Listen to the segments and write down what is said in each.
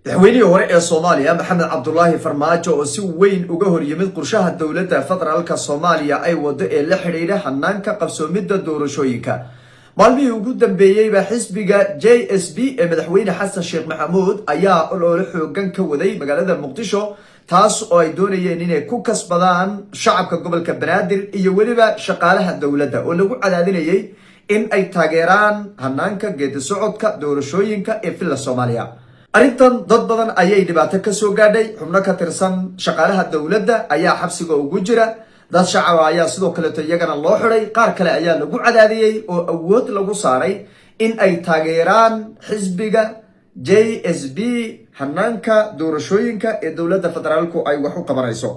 madaxweynihii hore ee Soomaaliya Maxamed Cabdullaahi Farmaajo oo si weyn uga hor yimid qorshaha dowladda federaalka Soomaaliya ay wado ee la xiriira hanaanka qabsoomidda doorashooyinka maalmihii ugu dambeeyay ba xisbiga JSB ee madaxweyne Xasan Sheekh Maxamuud ayaa olole xoogan ka waday magaalada Muqdisho taas oo ay doonayeen inay ku kasbadaan shacabka gobolka Banaadir iyo waliba shaqaalaha dowladda oo lagu cadaadinayay in ay taageeraan hanaanka geedi socodka doorashooyinka ee filla Soomaaliya. arrintan dad badan ayay dhibaato ka soo gaadhay xubno ka tirsan shaqaalaha dowladda ayaa xabsiga ugu jira dad shacab ayaa sidoo kale iyagana loo xiray qaar kale ayaa lagu cadaadiyay oo awood lagu saaray in ay taageeraan xisbiga JSB hanaanka doorashooyinka ee dowladda federaalku ay wax u qabanayso.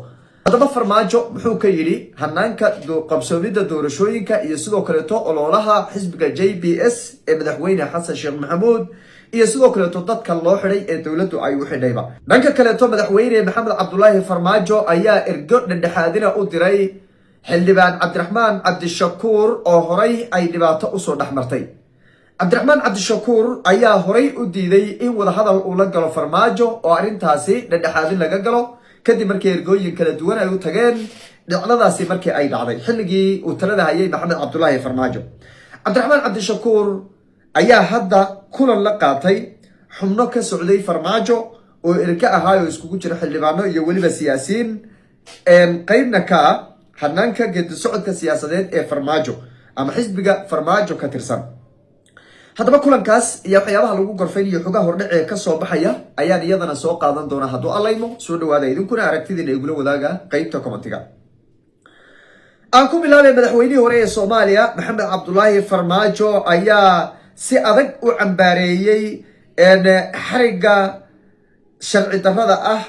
haddaba Farmaajo muxuu ka yiri hanaanka qabsoomidda doorashooyinka iyo sidoo kale ololaha xisbiga JBS ee madaxweyne Xasan Sheekh Maxamuud iyo sidoo kale dadka loo xiray ee dowladdu ay u xidhayba. dhanka kale madaxweyne Maxamed Cabdullaahi Farmaajo ayaa ergo dhexdhexaadina u diray xildhibaan Cabdiraxmaan Cabdishakuur oo horay ay dhibaato u soo dhaxmartay. Cabdiraxmaan Cabdishakuur ayaa horay u diiday in wada hadal uu la galo Farmaajo oo arrintaasi dhexdhexaadin laga galo kadib markii ergooyin kala duwan ay u tageen dhacdadaasi markii ay dhacday xilligii uu talada hayay Maxamed Cabdullaahi Farmaajo. Cabdiraxmaan Cabdishakuur ayaa hadda kulan la qaatay xubno ka socday Farmaajo oo erga ahaa oo iskugu jira xildhibaano iyo waliba siyaasiyiin qaybna ka ah hanaanka geedi socodka siyaasadeed ee Farmaajo ama xisbiga Farmaajo ka tirsan. haddaba kulankaas iyo waxyaabaha lagu gorfaynayo xogaha hordhac ka soo baxaya ayaan iyadana soo qaadan doona hadduu allaymo soo dhawaada idinkuna aragtidiina igula wadaaga qaybta commentiga. aan ku bilaabay madaxweynihii hore ee Soomaaliya Maxamed Cabdullaahi Farmaajo ayaa si adag u cambaareeyay xariga sharci darrada ah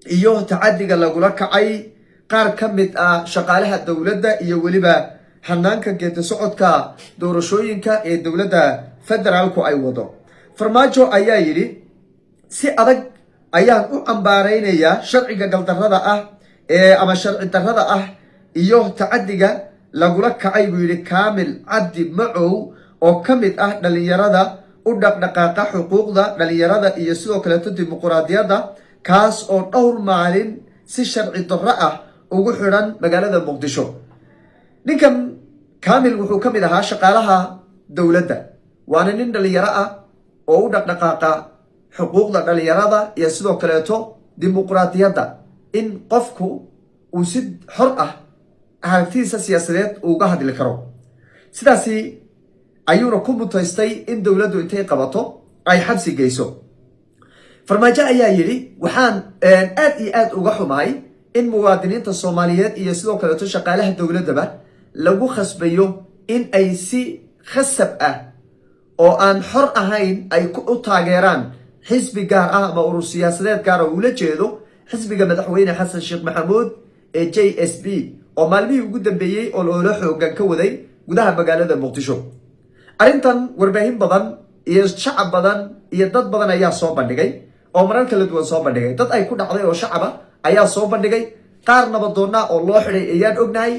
iyo tacadiga lagula kacay qaar ka mid ah shaqaalaha dowladda iyo waliba hanaanka geedi socodka doorashooyinka ee dowladda federaalku ay wado. Farmaajo ayaa yiri si adag ayaan u cambaareynayaa sharciga galdarrada ah ama sharci darrada ah iyo tacadiga lagula kacay buu yiri Kaamil Cabdi Macow oo ka mid ah dhalinyarada u dhaqdhaqaaqa xuquuqda dhalinyarada iyo sidoo kale dimuqraadiyadda kaas oo dhowr maalin si sharci darro ah ugu xiran magaalada Muqdisho. ninkan Kaamil wuxuu ka mid ahaa shaqaalaha dowladda waana nin dhalinyaro ah oo u dhaqdhaqaaqa xuquuqda dhalinyarada iyo sidoo kale dimuqraadiyadda in qofku uu si xor ah aragtidiisa siyaasadeed uga hadli karo. sidaasi ayuuna ku mutaystay in dowladdu intay qabato ay xabsi geyso. Farmaajo ayaa yiri waxaan aad iyo aad uga xumahay in muwaadiniinta Soomaaliyeed iyo sidoo kale shaqaalaha dowladda lagu khasbayo in ay si khasab ah oo aan xor ahayn ay u taageeraan xisbi gaar ah ama urur siyaasadeed gaar ah oo la jeedo xisbiga madaxweyne Xasan Sheekh Maxamuud ee JSB oo maalmihii ugu dambeeyay oo loola xoogan ka waday gudaha magaalada Muqdisho. arrintan warbaahin badan iyo shacab badan iyo dad badan ayaa soo bandhigay oo marar kala duwan soo bandhigay dad ay ku dhacday oo shacab ayaa soo bandhigay qaar nabadoonna oo loo xiray ayaan ognahay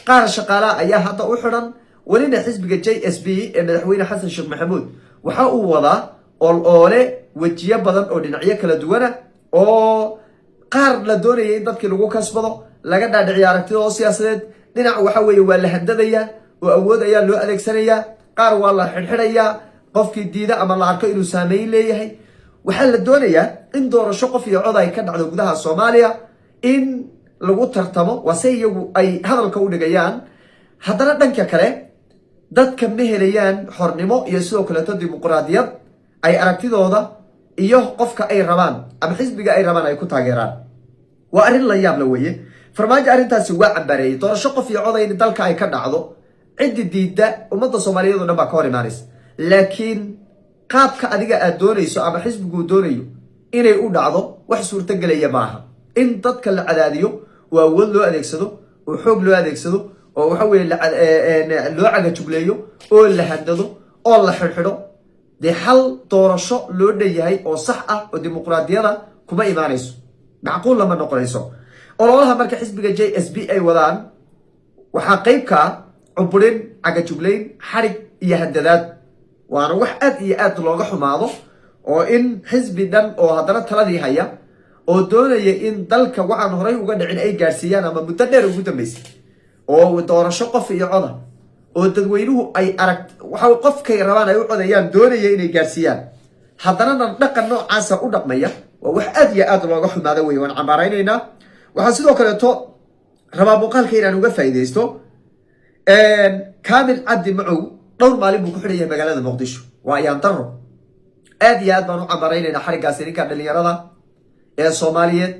qaar shaqaalaha ayaa hadda u xiran walina xisbiga JSB ee madaxweyne Xasan Sheekh Maxamuud waxa uu wadaa oole wajiyo badan oo dhinacyo kala duwan oo qaar la doonayay in dadkii lagu kasbado laga dhaadhiciyo aragtida siyaasadeed dhinac waxa weeye waa la handadaya oo awood ayaa loo adeegsanayaa qaar waa la xirxirayaa qofkii diida ama la arko inuu saameyn leeyahay. waxaa la doonayaa in doorasho qof iyo cod ay ka dhacdo gudaha Soomaaliya in lagu tartamo wase iyagu ay hadalka u dhigayaan haddana dhanka kale dadka ma helayaan xornimo iyo sidoo kale dimuqraadiyad ay aragtidooda iyo qofka ay rabaan ama xisbiga ay rabaan ay ku taageeraan. waa arrin la yaab la weeye. Farmaajo arrintaasi waa cambaareeyay doorasho qof iyo cod in dalka ay ka dhacdo cidi diidda ummadda Soomaaliyeed oo dhan baa ka hor imaanaysa laakiin qaabka adiga aad doonayso ama xisbigu doonayo inay u dhacdo wax suurtagelaya maaha in dadka la cadaadiyo oo awood loo adeegsado oo xoog loo adeegsado oo waxa weeye loo cagajugleeyo oo la handado oo la xirxidho dee hal doorasho loo dhanyahay oo sax ah oo dimuqraadiyada kuma imaanayso macquul lama noqonayso. ololaha marka xisbiga JSB ay wadaan waxaa qayb ka cuburin cagajugleyn xarig iyo handadaad waana wax aad iyo aad looga xumaado oo in xisbi dhan oo haddana taladii haya oo doonaya in dalka waxaan horay uga dhicin ay gaarsiiyaan ama muddo dheer ugu dambeysay oo doorasho qof iyo coda oo dadweynuhu ay waxa qofkay rabaan ay u codayaan doonaya inay gaarsiiyaan haddana dhaqan noocaasa u dhaqmaya waa wax aad iyo aad looga xumaado wey waan cambaaraynaynaa waxaan sidoo kaleeto rabaa muuqaalka inaan uga faa'iidaysto kaamil cabdi macow dhowr maalin buu ku xidhan yahay magaalada muqdisho waa ayaan daro aad iyo aad baan u cambaaraynaynaa xariggaasi ninka dhalinyarada ee soomaaliyeed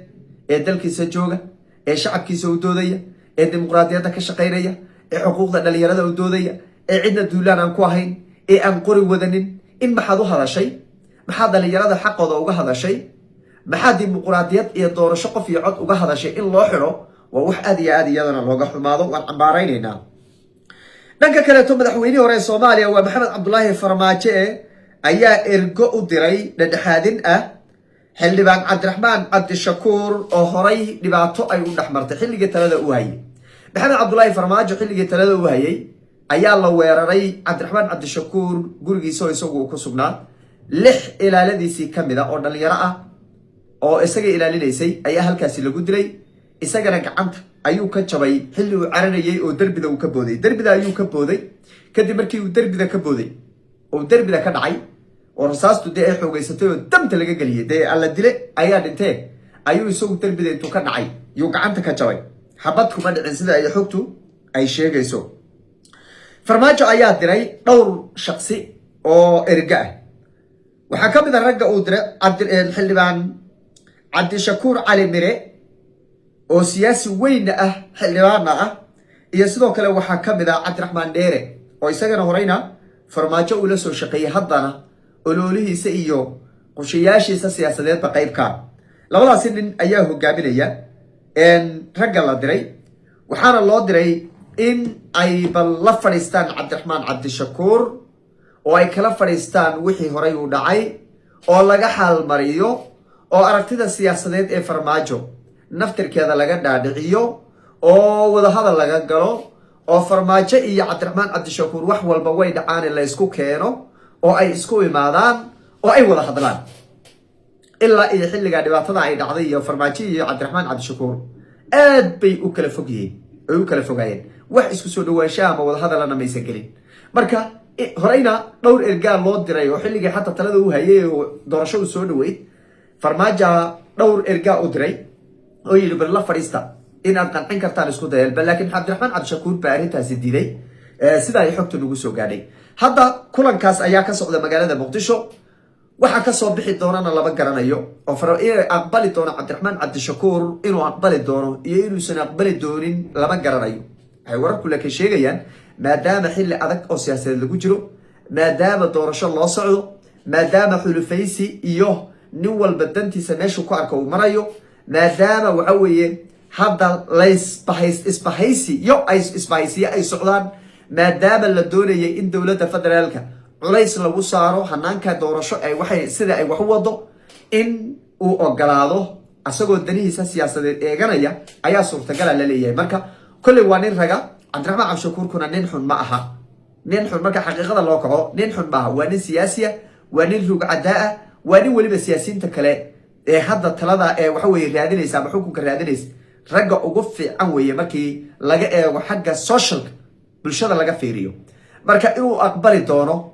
ee dalkiisa jooga ee shacabkiisa u doodaya ee dimuqraadiyadda ka shaqaynaya ee xuquuqda dhalinyarada u doodaya ee cidna duulaan aan ku ahayn ee aan qori wadanin in maxaad u hadashay maxaad dhalinyarada xaqooda uga hadashay maxaad dimuqraadiyad iyo doorasho qof iyo cod uga hadashay in loo xidho waa wax aad iyo aad iyadana looga xumaado waan cambaaraynaynaa dhanka kaleeto madaxweynihii hore ee soomaaliya waa maxamed cabdulaahi farmaajo ayaa ergo u diray dhexdhexaadin ah xildhibaan cabdiraxmaan cabdishakuur oo horay dhibaato ay u dhexmartay xilligii talada u hayay maxamed cabdulaahi farmaajo xilligii talada u hayay ayaa la weeraray cabdiraxmaan cabdishakuur gurigiisa oo isagu ku sugnaa 6 ilaaladiisii kamid ah oo dhalinyaro ah oo isaga ilaalinaysay ayaa halkaasi lagu dilay isagana gacanta ayuu ka jabay xilli uu caranayay oo darbida uu ka booday darbida ayuu ka booday kadib markii uu darbida ka booday oo darbida ka dhacay oo rasaastu dee ay xoogaysatay oo damta laga geliyay dee alla dile ayaa dhintee ayuu isagu darbida intuu ka dhacay yuu gacanta ka jabay xabad kuma dhicin sida ay xogtu ay sheegayso farmaajo ayaa diray dhowr shaqsi oo erga ah waxaa ka mid ah ragga uu diray xildhibaan cabdishakuur cali mire oo siyaasi weyn ah xildhibaana ah iyo sidoo kale waxaa ka mid ah cabdiraxmaan dheere oo isagana horeyna farmaajo uu la soo shaqeeyay haddana ololihiisa iyo qorshayaashiisa siyaasadeedba qaybka labadaasi nin ayaa hogaaminaya ragga la diray waxaana loo diray in ay bal la fadhiistaan cabdiraxmaan cabdishakuur oo ay kala fadhiistaan wixii horay u dhacay oo laga xaalmariyo oo aragtida siyaasadeed ee farmaajo naftirkeeda laga dhaadhiciyo oo wadahadal laga galo oo farmaajo iyo cabdiraxmaan cabdishakuur wax walba way dhacaan in la isku keeno oo ay isku imaadaan oo ay wada hadlaan ilaa iyo xilliga dhibaatada ay dhacday iyo farmaajo iyo cabdiraxmaan cabdishakuur aad bay u kala fogaayeen wax isku soo dhawaanshaha ama wada hadalana maysan gelin marka horeyna dhowr ergaa loo diray oo xilligii xataa talada u hayay oo doorashadu soo dhaweyd farmaajo dhowr ergaa u diray oo yiri bal la fadhiista inaad qancin kartaan isku dayalba laakiin cabdiraxmaan cabdishakuur baa arrintaasi diiday sida ay xogtu nagu soo gaadhay hadda kulankaas ayaa ka socda magaalada muqdisho waxa ka soo bixi doonana laba garanayo oo aqbali doono cabdiraxmaan cabdishakuur inuu aqbali doono iyo inuusan aqbali doonin laba garanayo waxay wararku laakiin sheegayaan maadaama xilli adag oo siyaasadeed lagu jiro maadaama doorasho loo socdo maadaama xulufaysi iyo nin walba dantiisa meeshuu ku arka uu marayo maadaama waxa weeye hadda isbahaysiyo ay socdaan maadaama la doonayay in dowladda federaalka culays lagu saaro hanaanka doorasho sida ay wax u wado in uu ogolaado asagoo danihiisa siyaasadeed eeganaya ayaa suurtagala la leeyahay marka kolley waa nin raga cabdiraxmaan cabdishakuurkuna nin xun ma aha nin xun marka xaqiiqada loo kaco nin xun ma aha waa nin siyaasiya waa nin rugcadaa ah waa nin weliba siyaasiyiinta kale ee hadda talada ee waxa weeye raadinaysa ama xukunka raadinaysa ragga ugu fiican weeye markii laga eego xagga socialka bulshada laga fiiriyo marka inuu aqbali doono